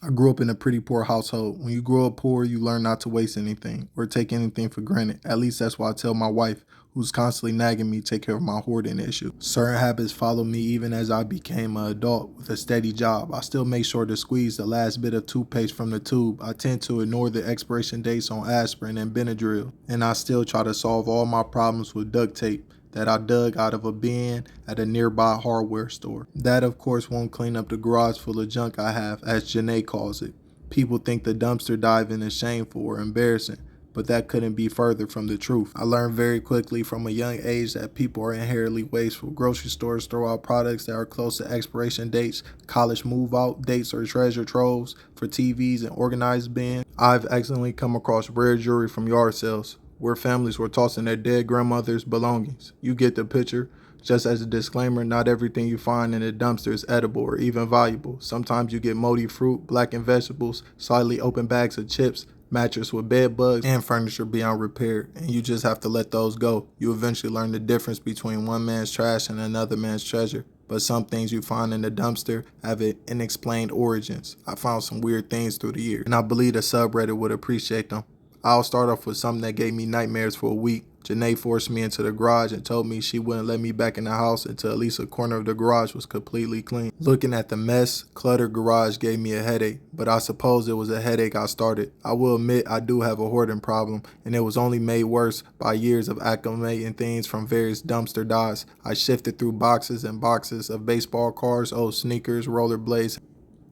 I grew up in a pretty poor household. When you grow up poor, you learn not to waste anything or take anything for granted. At least that's why I tell my wife, who's constantly nagging me, take care of my hoarding issue. Certain habits follow me even as I became an adult with a steady job. I still make sure to squeeze the last bit of toothpaste from the tube. I tend to ignore the expiration dates on aspirin and Benadryl. And I still try to solve all my problems with duct tape that I dug out of a bin at a nearby hardware store. That of course won't clean up the garage full of junk I have, as Janae calls it. People think the dumpster diving is shameful or embarrassing, but that couldn't be further from the truth. I learned very quickly from a young age that people are inherently wasteful. Grocery stores throw out products that are close to expiration dates, college move-out dates or treasure troves for TVs and organized bins. I've accidentally come across rare jewelry from yard sales, where families were tossing their dead grandmother's belongings. You get the picture. Just as a disclaimer, not everything you find in a dumpster is edible or even valuable. Sometimes you get moldy fruit, blackened vegetables, slightly open bags of chips, mattress with bed bugs, and furniture beyond repair, and you just have to let those go. You eventually learn the difference between one man's trash and another man's treasure. But some things you find in the dumpster have unexplained origins. I found some weird things through the years, and I believe the subreddit would appreciate them. I'll start off with something that gave me nightmares for a week. Janae forced me into the garage and told me she wouldn't let me back in the house until at least a corner of the garage was completely clean. Looking at the mess, cluttered garage gave me a headache, but I suppose it was a headache I started. I will admit I do have a hoarding problem, and it was only made worse by years of accumulating things from various dumpster dives. I shifted through boxes and boxes of baseball cards, old sneakers, rollerblades,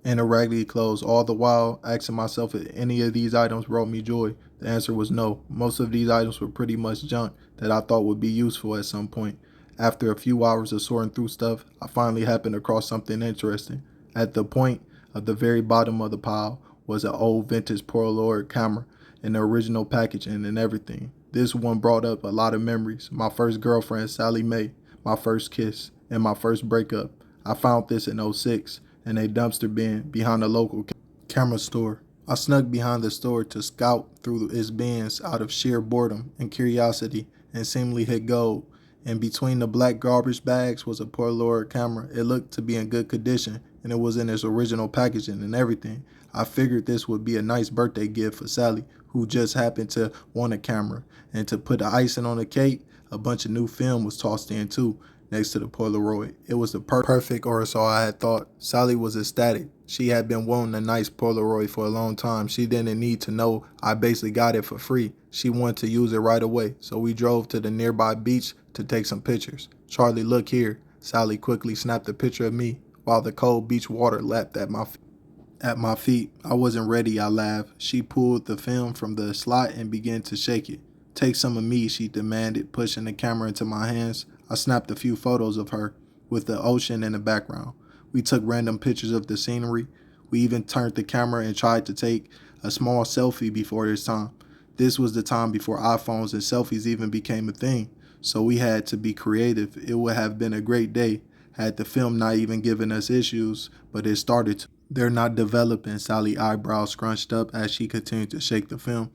and a raggedy clothes, all the while asking myself if any of these items brought me joy. The answer was no. Most of these items were pretty much junk that I thought would be useful at some point. After a few hours of sorting through stuff, I finally happened across something interesting. At the point of the very bottom of the pile was an old vintage Polaroid camera and the original packaging and everything. This one brought up a lot of memories. My first girlfriend, Sally Mae, my first kiss, and my first breakup. I found this in '06 in a dumpster bin behind a local camera store. I snuck behind the store to scout through its bins out of sheer boredom and curiosity and seemingly hit gold. And between the black garbage bags was a Polaroid camera. It looked to be in good condition and it was in its original packaging and everything. I figured this would be a nice birthday gift for Sally, who just happened to want a camera. And to put the icing on the cake, a bunch of new film was tossed in too, next to the Polaroid. It was the perfect, or so I had thought. Sally was ecstatic. She had been wanting a nice Polaroid for a long time. She didn't need to know I basically got it for free. She wanted to use it right away. So we drove to the nearby beach to take some pictures. Charlie, look here. Sally quickly snapped a picture of me while the cold beach water lapped at my feet. I wasn't ready, I laughed. She pulled the film from the slot and began to shake it. Take some of me, she demanded, pushing the camera into my hands. I snapped a few photos of her with the ocean in the background. We took random pictures of the scenery. We even turned the camera and tried to take a small selfie before this time. This was the time before iPhones and selfies even became a thing. So we had to be creative. It would have been a great day had the film not even given us issues, but it started to. They're not developing, Sally's eyebrows scrunched up as she continued to shake the film.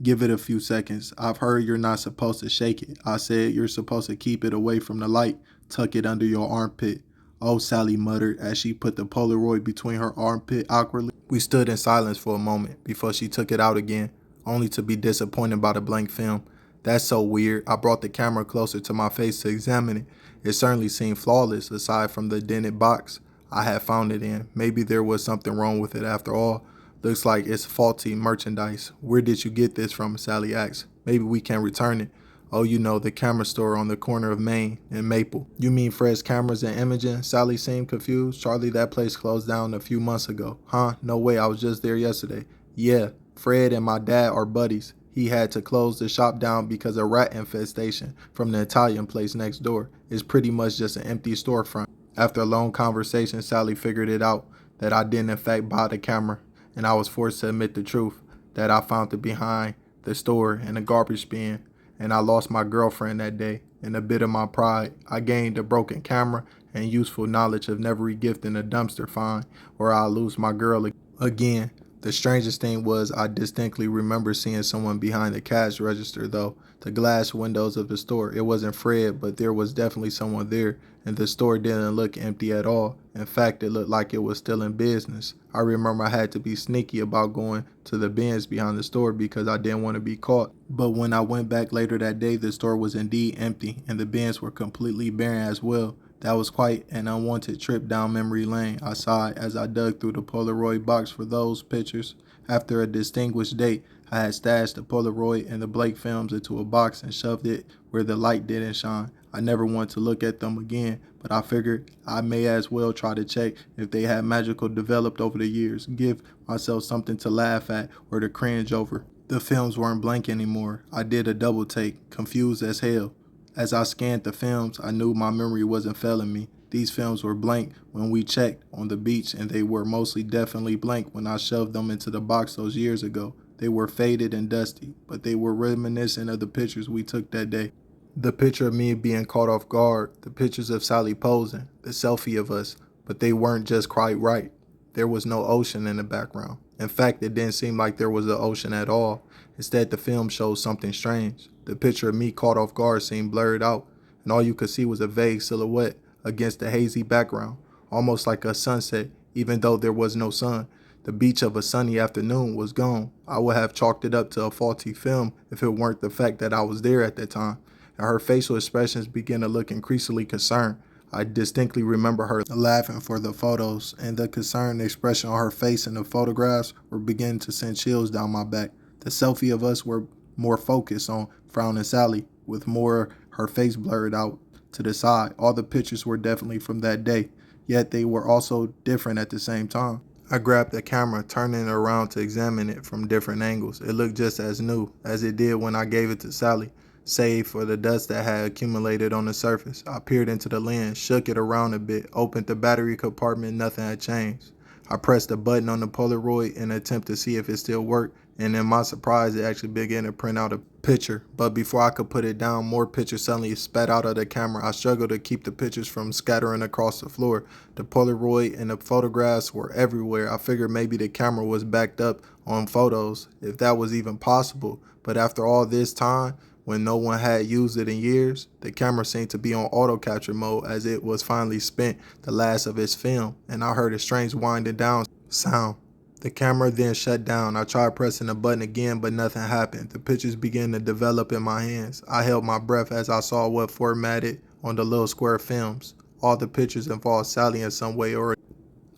Give it a few seconds. I've heard you're not supposed to shake it. I said you're supposed to keep it away from the light. Tuck it under your armpit. Oh, Sally muttered as she put the Polaroid between her armpit awkwardly. We stood in silence for a moment before she took it out again, only to be disappointed by the blank film. That's so weird. I brought the camera closer to my face to examine it. It certainly seemed flawless aside from the dented box I had found it in. Maybe there was something wrong with it after all. Looks like it's faulty merchandise. Where did you get this from? Sally asked. Maybe we can return it. Oh, you know, the camera store on the corner of Main and Maple. You mean Fred's Cameras and Imaging? Sally seemed confused. Charlie, that place closed down a few months ago. Huh? No way, I was just there yesterday. Yeah, Fred and my dad are buddies. He had to close the shop down because of rat infestation from the Italian place next door. It's pretty much just an empty storefront. After a long conversation, Sally figured it out that I didn't in fact buy the camera, and I was forced to admit the truth, that I found it behind the store in a garbage bin, and I lost my girlfriend that day. In a bit of my pride, I gained a broken camera and useful knowledge of never regifting a dumpster find, or I'll lose my girl again. The strangest thing was I distinctly remember seeing someone behind the cash register though, the glass windows of the store. It wasn't Fred, but there was definitely someone there, and the store didn't look empty at all. In fact, it looked like it was still in business. I remember I had to be sneaky about going to the bins behind the store because I didn't want to be caught. But when I went back later that day, the store was indeed empty and the bins were completely barren as well. That was quite an unwanted trip down memory lane. I sighed as I dug through the Polaroid box for those pictures. After a distinguished date, I had stashed the Polaroid and the Blake films into a box and shoved it where the light didn't shine. I never wanted to look at them again, but I figured I may as well try to check if they had magically developed over the years, give myself something to laugh at or to cringe over. The films weren't blank anymore. I did a double take, confused as hell. As I scanned the films, I knew my memory wasn't failing me. These films were blank when we checked on the beach, and they were mostly definitely blank when I shoved them into the box those years ago. They were faded and dusty, but they were reminiscent of the pictures we took that day. The picture of me being caught off guard, the pictures of Sally posing, the selfie of us, but they weren't just quite right. There was no ocean in the background. In fact, it didn't seem like there was an ocean at all. Instead, the film showed something strange. The picture of me caught off guard seemed blurred out, and all you could see was a vague silhouette against the hazy background, almost like a sunset, even though there was no sun. The beach of a sunny afternoon was gone. I would have chalked it up to a faulty film if it weren't the fact that I was there at that time, and her facial expressions began to look increasingly concerned. I distinctly remember her laughing for the photos, and the concerned expression on her face in the photographs were beginning to send chills down my back. The selfie of us were more focused on frowning Sally, with more her face blurred out to the side. All the pictures were definitely from that day, yet they were also different at the same time. I grabbed the camera, turning it around to examine it from different angles. It looked just as new as it did when I gave it to Sally, save for the dust that had accumulated on the surface. I peered into the lens, shook it around a bit, opened the battery compartment. Nothing had changed. I pressed a button on the Polaroid in an attempt to see if it still worked, and in my surprise, it actually began to print out a picture. But before I could put it down, more pictures suddenly spat out of the camera. I struggled to keep the pictures from scattering across the floor. The Polaroid and the photographs were everywhere. I figured maybe the camera was backed up on photos, if that was even possible. But after all this time, when no one had used it in years, the camera seemed to be on auto capture mode as it was finally spent the last of its film, and I heard a strange winding down sound. The camera then shut down. I tried pressing the button again, but nothing happened. The pictures began to develop in my hands. I held my breath as I saw what formatted on the little square films. All the pictures involved Sally in some way or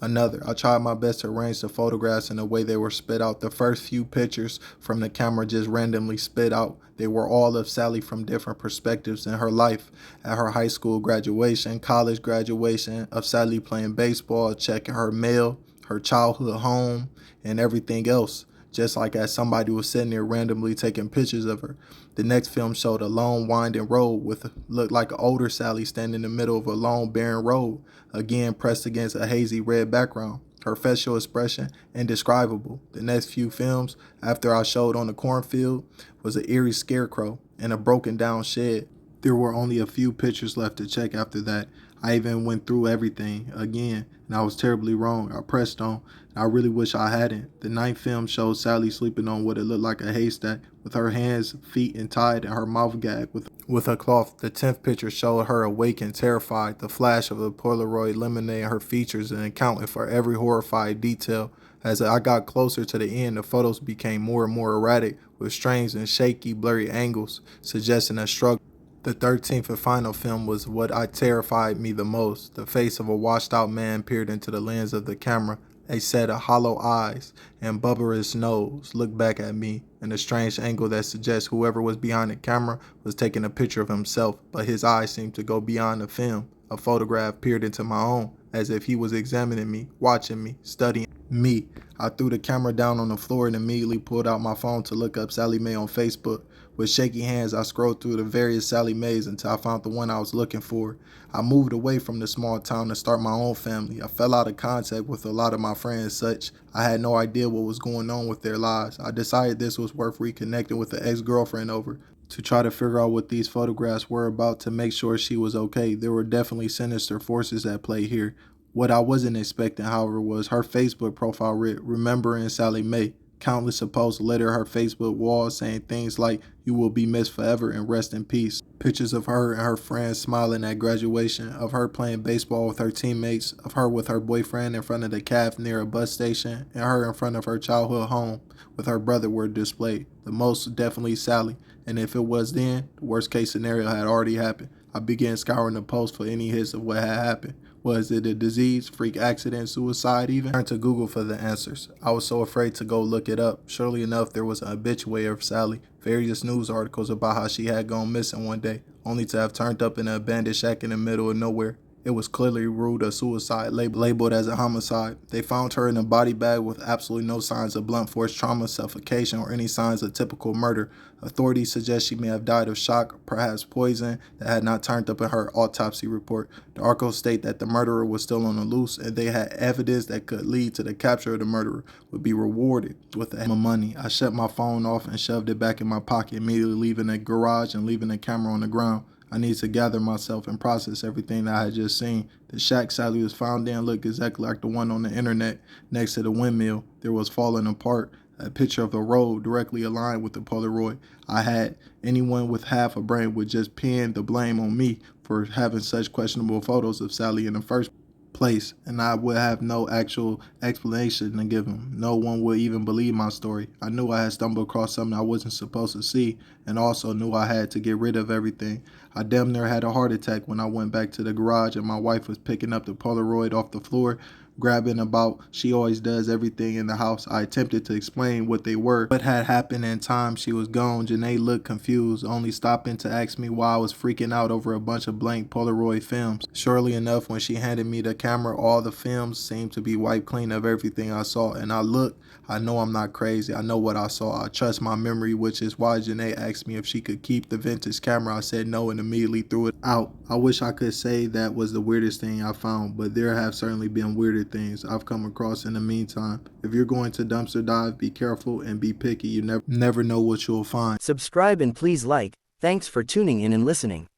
another. I tried my best to arrange the photographs in the way they were spit out. The first few pictures from the camera just randomly spit out. They were all of Sally from different perspectives in her life. At her high school graduation, college graduation, of Sally playing baseball, checking her mail, her childhood home, and everything else. Just like as somebody was sitting there randomly taking pictures of her. The next film showed a long winding road with looked like an older Sally standing in the middle of a long barren road, again pressed against a hazy red background. Her facial expression indescribable. The next few films, after I showed on the cornfield, was an eerie scarecrow and a broken down shed. There were only a few pictures left to check after that. I even went through everything again, and I was terribly wrong. I pressed on, and I really wish I hadn't. The ninth film showed Sally sleeping on what it looked like a haystack, with her hands, feet, and tied, and her mouth gagged with a cloth. The 10th picture showed her awake and terrified, the flash of the Polaroid illuminating her features and accounting for every horrified detail. As I got closer to the end, the photos became more and more erratic, with strange and shaky, blurry angles, suggesting a struggle. The 13th and final film was what terrified me the most. The face of a washed-out man peered into the lens of the camera. A set of hollow eyes and bulbous nose looked back at me in a strange angle that suggests whoever was behind the camera was taking a picture of himself, but his eyes seemed to go beyond the film. A photograph peered into my own, as if he was examining me, watching me, studying me. I threw the camera down on the floor and immediately pulled out my phone to look up Sally Mae on Facebook. With shaky hands, I scrolled through the various Sally Mays until I found the one I was looking for. I moved away from the small town to start my own family. I fell out of contact with a lot of my friends, such I had no idea what was going on with their lives. I decided this was worth reconnecting with an ex-girlfriend over to try to figure out what these photographs were about to make sure she was okay. There were definitely sinister forces at play here. What I wasn't expecting, however, was her Facebook profile read, "Remembering Sally Mae." Countless of posts litter her Facebook wall saying things like, "You will be missed forever and rest in peace." Pictures of her and her friends smiling at graduation, of her playing baseball with her teammates, of her with her boyfriend in front of the caf near a bus station, and her in front of her childhood home with her brother were displayed. The most definitely Sally, and if it was then, the worst case scenario had already happened. I began scouring the post for any hints of what had happened. Was it a disease, freak accident, suicide even? I turned to Google for the answers. I was so afraid to go look it up. Surely enough, there was an obituary of Sally, various news articles about how she had gone missing one day, only to have turned up in an abandoned shack in the middle of nowhere. It was clearly ruled a suicide, labeled as a homicide. They found her in a body bag with absolutely no signs of blunt force trauma, suffocation, or any signs of typical murder. Authorities suggest she may have died of shock, perhaps poison, that had not turned up in her autopsy report. The articles state that the murderer was still on the loose, and they had evidence that could lead to the capture of the murderer would be rewarded with a money. I shut my phone off and shoved it back in my pocket, immediately leaving the garage and leaving the camera on the ground. I need to gather myself and process everything that I had just seen. The shack Sally was found in looked exactly like the one on the internet next to the windmill. There was falling apart. A picture of the road directly aligned with the Polaroid I had. Anyone with half a brain would just pin the blame on me for having such questionable photos of Sally in the first place, and I would have no actual explanation to give him. No one would even believe my story. I knew I had stumbled across something I wasn't supposed to see, and also knew I had to get rid of everything. I damn near had a heart attack when I went back to the garage and my wife was picking up the Polaroid off the floor, grabbing about she always does everything in the house. I attempted to explain what they were, what had happened in time she was gone. Janae looked confused, only stopping to ask me why I was freaking out over a bunch of blank Polaroid films. Surely enough, when she handed me the camera, all the films seemed to be wiped clean of everything I saw. And I looked, I know I'm not crazy. I know what I saw. I trust my memory, which is why Janae asked me if she could keep the vintage camera. I said no and immediately threw it out. I wish I could say that was the weirdest thing I found, but there have certainly been weirder things I've come across in the meantime. If you're going to dumpster dive, be careful and be picky. You never know what you'll find. Subscribe and please like. Thanks for tuning in and listening.